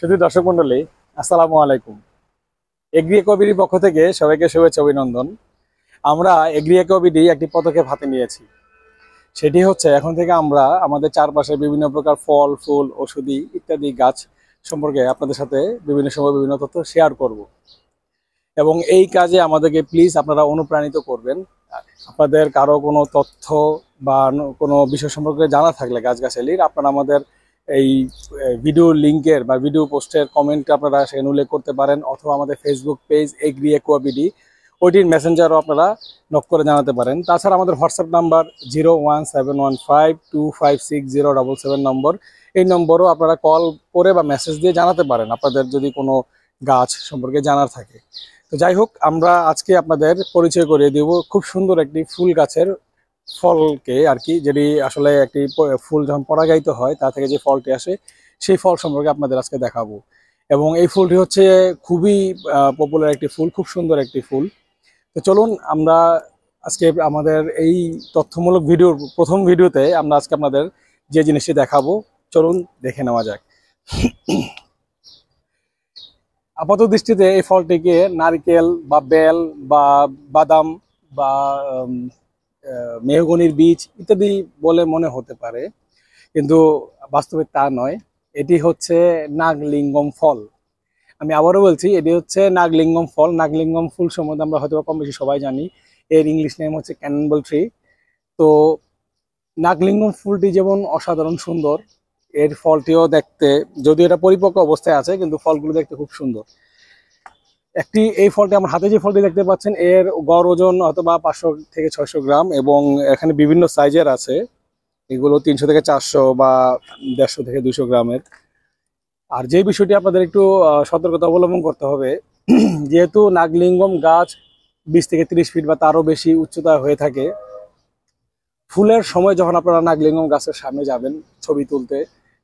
শুধু দর্শক মন্ডলী, আসসালামু আলাইকুম। এগ্রি ইকোবিডির পক্ষ থেকে সবাইকে শুভেচ্ছা অভিনন্দন। আমরা এগ্রি ইকোবিডি একটি পদক্ষেপ হাতে নিয়েছি। সেটি হচ্ছে এখন থেকে আমরা আমাদের চারপাশে বিভিন্ন প্রকার ফল, ফুল, ঔষধি ইত্যাদি গাছ সম্পর্কে আপনাদের সাথে বিভিন্ন সময় বিভিন্ন তথ্য শেয়ার করব। এবং এই কাজে আমাদেরকে প্লিজ আপনারা অনুপ্রাণিত করবেন। আপনাদের কারো কোনো তথ্য বা কোনো বিষয় সম্পর্কে জানা থাকলে গাছগাছালির, আপনারা আমাদের এই ভিডিও লিঙ্কের বা ভিডিও পোস্টের কমেন্ট আপনারা সেখানে উল্লেখ করতে পারেন, অথবা আমাদের ফেসবুক পেজ এগ্রি ইকোবিডি ওইটির মেসেঞ্জারও আপনারা নক করে জানাতে পারেন। তাছাড়া আমাদের হোয়াটসঅ্যাপ নাম্বার 01715256077 নম্বর, এই নম্বরও আপনারা কল করে বা মেসেজ দিয়ে জানাতে পারেন আপনাদের যদি কোনো গাছ সম্পর্কে জানার থাকে। তো যাই হোক, আমরা আজকে আপনাদের পরিচয় করিয়ে দেব খুব সুন্দর একটি ফুল গাছের ফলকে আর কি, যেটি আসলে একটি ফুল যখন পরাগায়িত হয় তা থেকে যে ফলটি আসে সেই ফল সম্পর্কে আপনাদের আজকে দেখাবো। এবং এই ফুলটি হচ্ছে খুবই পপুলার একটি ফুল, খুব সুন্দর একটি ফুল। তো চলুন আমরা আজকে আমাদের এই তথ্যমূলক ভিডিওর প্রথম ভিডিওতে আমরা আজকে আপনাদের যে জিনিসটি দেখাবো, চলুন দেখে নেওয়া যাক। আপাত দৃষ্টিতে এই ফলটিকে নারকেল বা বেল বা বাদাম বা মেহগনির বীজ ইত্যাদি বলে মনে হতে পারে, কিন্তু বাস্তবে তা নয়। এটি হচ্ছে নাগলিঙ্গম ফল। আমি আবারও বলছি, এটি হচ্ছে নাগলিঙ্গম ফল। নাগলিঙ্গম ফুল সম্বন্ধে আমরা হয়তো কম বেশি সবাই জানি। এর ইংলিশ নেম হচ্ছে ক্যাননবল ট্রি। তো নাগলিঙ্গম ফুলটি যেমন অসাধারণ সুন্দর, এর ফলটিও দেখতে, যদিও এটা পরিপক্ক অবস্থায় আছে, কিন্তু ফলগুলো দেখতে খুব সুন্দর। এই ফলটি আমার হাতে যে ফলটি দেখতে পাচ্ছেন, এর গড় ওজন অথবা 500 থেকে 600 গ্রাম, এবং এখানে বিভিন্ন সাইজের আছে। এগুলো 300 থেকে 400 বা 150 থেকে 200 গ্রামের। আর যে বিষয়টি আপনাদের একটু সতর্কতা অবলম্বন করতে হবে, যেহেতু নাগলিঙ্গম গাছ 20 থেকে 30 ফিট বা তারও বেশি উচ্চতা হয়ে থাকে, ফুলের সময় যখন আপনারা নাগলিঙ্গম গাছের সামনে যাবেন ছবি তুলতে,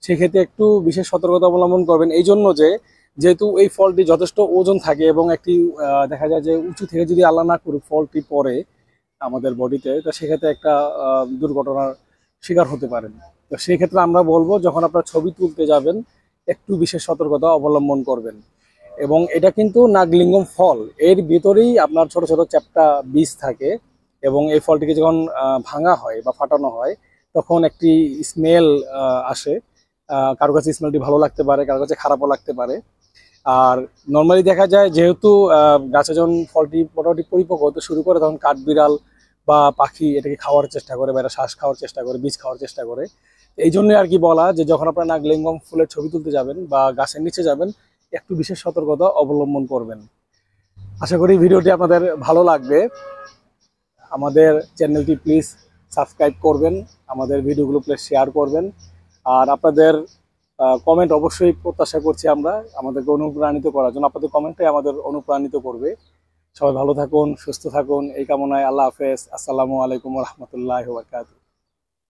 সেক্ষেত্রে একটু বিশেষ সতর্কতা অবলম্বন করবেন। এই জন্য যেহেতু এই ফলটি যথেষ্ট ওজন থাকে এবং একটি দেখা যায় যে উঁচু থেকে যদি আল্লাহ না করুক ফলটি পড়ে আমাদের বডিতে, তো সেক্ষেত্রে একটা দুর্ঘটনার শিকার হতে পারেন। তো সেই ক্ষেত্রে আমরা বলবো, যখন আপনারা ছবি তুলতে যাবেন একটু বিশেষ সতর্কতা অবলম্বন করবেন। এবং এটা কিন্তু নাগলিঙ্গম ফল, এর ভিতরেই আপনার ছোট ছোট চ্যাপ্টা বীজ থাকে, এবং এই ফলটিকে যখন ভাঙা হয় বা ফাটানো হয় তখন একটি স্মেল আসে। কারো কাছে স্মেলটি ভালো লাগতে পারে, কারো কাছে খারাপও লাগতে পারে। আর নর্মালি দেখা যায়, যেহেতু গাছে যখন ফলটি মোটামুটি পরিপক্ক হতে শুরু করে, তখন কাঠবিড়াল বা পাখি এটাকে খাওয়ার চেষ্টা করে, বা এটা শ্বাস খাওয়ার চেষ্টা করে, বীজ খাওয়ার চেষ্টা করে। এই জন্যই আর কি বলা, যে যখন আপনারা নাগলিঙ্গম ফুলের ছবি তুলতে যাবেন বা গাছের নিচে যাবেন, একটু বিশেষ সতর্কতা অবলম্বন করবেন। আশা করি ভিডিওটি আপনাদের ভালো লাগবে। আমাদের চ্যানেলটি প্লিজ সাবস্ক্রাইব করবেন, আমাদের ভিডিওগুলো প্লিজ শেয়ার করবেন। আর আপনাদের কমেন্ট অবশ্যই প্রত্যাশা করছি আমরা, আমাদেরকে অনুপ্রাণিত করার জন্য। আপনাদের কমেন্টটাই আমাদের অনুপ্রাণিত করবে। সবাই ভালো থাকুন, সুস্থ থাকুন, এই কামনায়। আল্লাহ হাফেজ। আসসালামু আলাইকুম ওয়া রাহমাতুল্লাহি ওয়া বারাকাতুহু।